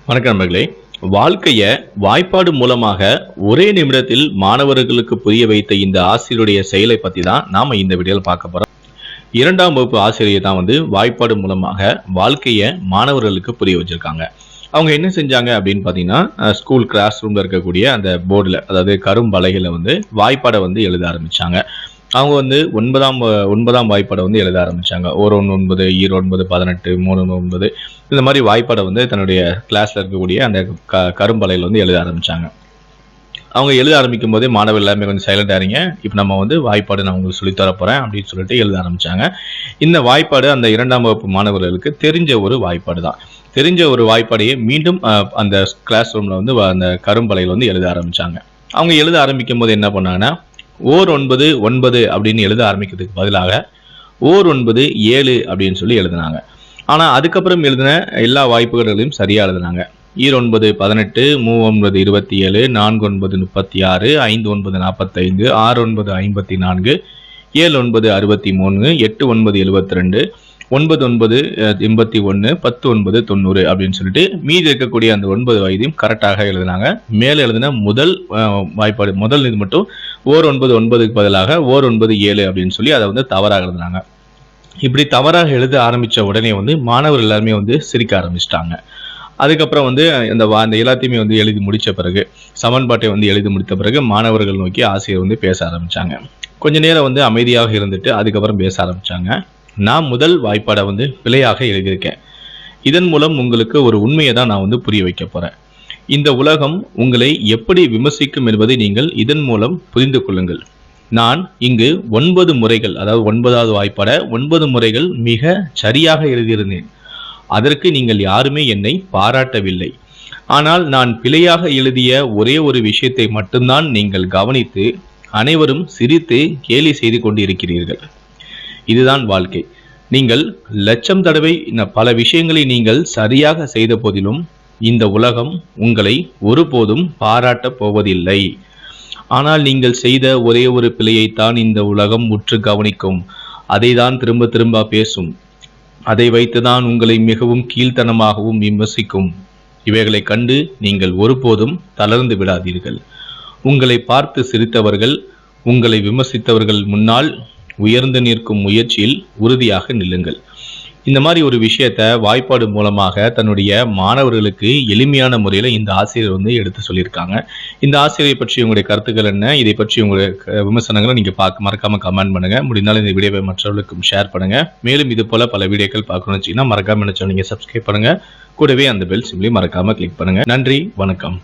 வணக்கம் நண்பர்களே. வாழ்க்கைய வாய்ப்பாடு மூலமாக ஒரே நிமிடத்தில் மாணவர்களுக்கு புரிய வைத்த இந்த ஆசிரியருடைய செயலை பத்தி தான் நாம இந்த வீடியோல பார்க்க போறோம். 2ஆம் வகுப்பு ஆசிரியர் தான் வாய்ப்பாடு மூலமாக வாழ்க்கைய மாணவர்களுக்கு புரிய வச்சிருக்காங்க. அவங்க என்ன செஞ்சாங்க அப்படின்னு பாத்தீங்கன்னா, ஸ்கூல் கிளாஸ் ரூம்ல இருக்கக்கூடிய அந்த போர்டுல, அதாவது கரும்பலகையில வாய்ப்பாடை எழுத ஆரம்பிச்சாங்க. அவங்க 9ஆம் வாய்ப்பாடை எழுத ஆரம்பிச்சாங்க. 1 9 2 9 18 3 9 இந்த மாதிரி வாய்ப்பாடை தன்னுடைய கிளாஸ்ல இருக்கக்கூடிய அந்த கரும்பலையில எழுத ஆரம்பிச்சாங்க. அவங்க எழுத ஆரம்பிக்கும் போதே மாணவர்கள் எல்லாமே கொஞ்சம் சைலண்ட் ஆறீங்க, இப்போ நம்ம வாய்ப்பாடு நான் உங்களுக்கு சொல்லித்தர போறேன் அப்படின்னு சொல்லிட்டு எழுத ஆரம்பிச்சாங்க. இந்த வாய்ப்பாடு அந்த 2ஆம் வகுப்பு மாணவர்களுக்கு தெரிஞ்ச ஒரு வாய்ப்பாடு தான். தெரிஞ்ச ஒரு வாய்ப்பாடையே மீண்டும் அந்த கிளாஸ் ரூம்ல அந்த கரும்பலையில எழுத ஆரம்பிச்சாங்க. அவங்க எழுத ஆரம்பிக்கும் போது என்ன பண்ணாங்கன்னா, ஓர் 9 9 அப்படின்னு எழுத ஆரம்பிக்கிறதுக்கு பதிலாக ஓர் 9 7 அப்படின்னு சொல்லி எழுதினாங்க. ஆனா அதுக்கப்புறம் எழுதின எல்லா வாய்ப்புகளையும் சரியா எழுதினாங்க. 9 18 3 27 4 36 5 45 6 54 7 63 8 72 9 81 10 90 அப்படின்னு சொல்லிட்டு மீதி இருக்கக்கூடிய அந்த 9 வயதையும் கரெக்டாக எழுதினாங்க. மேல எழுதின முதல் வாய்ப்பாடு முதல் இது மட்டும் ஓர் 9 9க்கு பதிலாக ஓர் 9 7 அப்படின்னு சொல்லி அதை தவறாக எழுதினாங்க. இப்படி தவறாக எழுத ஆரம்பிச்ச உடனே மாணவர்கள் எல்லாருமே சிரிக்க ஆரம்பிச்சிட்டாங்க. அதுக்கப்புறம் அந்த எல்லாத்தையுமே எழுதி முடிச்ச பிறகு, சமன்பாட்டை எழுதி முடித்த பிறகு மாணவர்கள் நோக்கி ஆசிரியர் பேச ஆரம்பிச்சாங்க. கொஞ்ச நேரம் அமைதியாக இருந்துட்டு அதுக்கப்புறம் பேச ஆரம்பிச்சாங்க. நான் முதல் வாய்ப்பாடை பிழையாக எழுதியிருக்கேன். இதன் மூலம் உங்களுக்கு ஒரு உண்மையை தான் நான் புரிய வைக்க போறேன். இந்த உலகம் உங்களை எப்படி விமர்சிக்கும் என்பதை நீங்கள் இதன் மூலம் புரிந்து கொள்ளுங்கள். நான் இங்கு 9 முறைகள், அதாவது 9வது வாய்ப்பாடை 9 முறைகள் மிக சரியாக எழுதியிருந்தேன். அதற்கு நீங்கள் யாருமே என்னை பாராட்டவில்லை. ஆனால் நான் பிழையாக எழுதிய ஒரே ஒரு விஷயத்தை மட்டும்தான் நீங்கள் கவனித்து அனைவரும் சிரித்து கேலி செய்து கொண்டிருக்கிறீர்கள். இதுதான் வாழ்க்கை. நீங்கள் லட்சம் தடவை பல விஷயங்களை நீங்கள் சரியாக செய்த போதிலும் இந்த உலகம் உங்களை ஒருபோதும் பாராட்டப் போவதில்லை. ஆனால் நீங்கள் செய்த ஒரே ஒரு பிழையைத்தான் இந்த உலகம் உற்று கவனிக்கும். அதை தான் திரும்ப திரும்ப பேசும். அதை வைத்துதான் உங்களை மிகவும் கீழ்த்தனமாகவும் விமர்சிக்கும். இவைகளை கண்டு நீங்கள் ஒருபோதும் தளர்ந்து விடாதீர்கள். உங்களை பார்த்து சிரித்தவர்கள், உங்களை விமர்சித்தவர்கள் முன்னால் உயர்ந்து நிற்கும் முயற்சியில் உறுதியாக நில்லுங்கள். இந்த மாதிரி ஒரு விஷயத்த வாய்ப்பாடு மூலமாக தன்னுடைய மாணவர்களுக்கு எளிமையான முறையில் இந்த ஆசிரியர் எடுத்து சொல்லியிருக்காங்க. இந்த ஆசிரியரை பற்றி உங்களுடைய கருத்துக்கள் என்ன, இதை பற்றி உங்களுடைய விமர்சனங்களை நீங்க மறக்காம கமெண்ட் பண்ணுங்க. முடிந்தாலும் இந்த வீடியோவை மற்றவர்களுக்கும் ஷேர் பண்ணுங்க. மேலும் இது போல பல வீடியோக்கள் பார்க்கணும்னு வச்சீங்கன்னா மறக்காம நீங்க சப்ஸ்கிரைப் பண்ணுங்க. கூடவே அந்த பெல் சிம்லையும் மறக்காம கிளிக் பண்ணுங்க. நன்றி, வணக்கம்.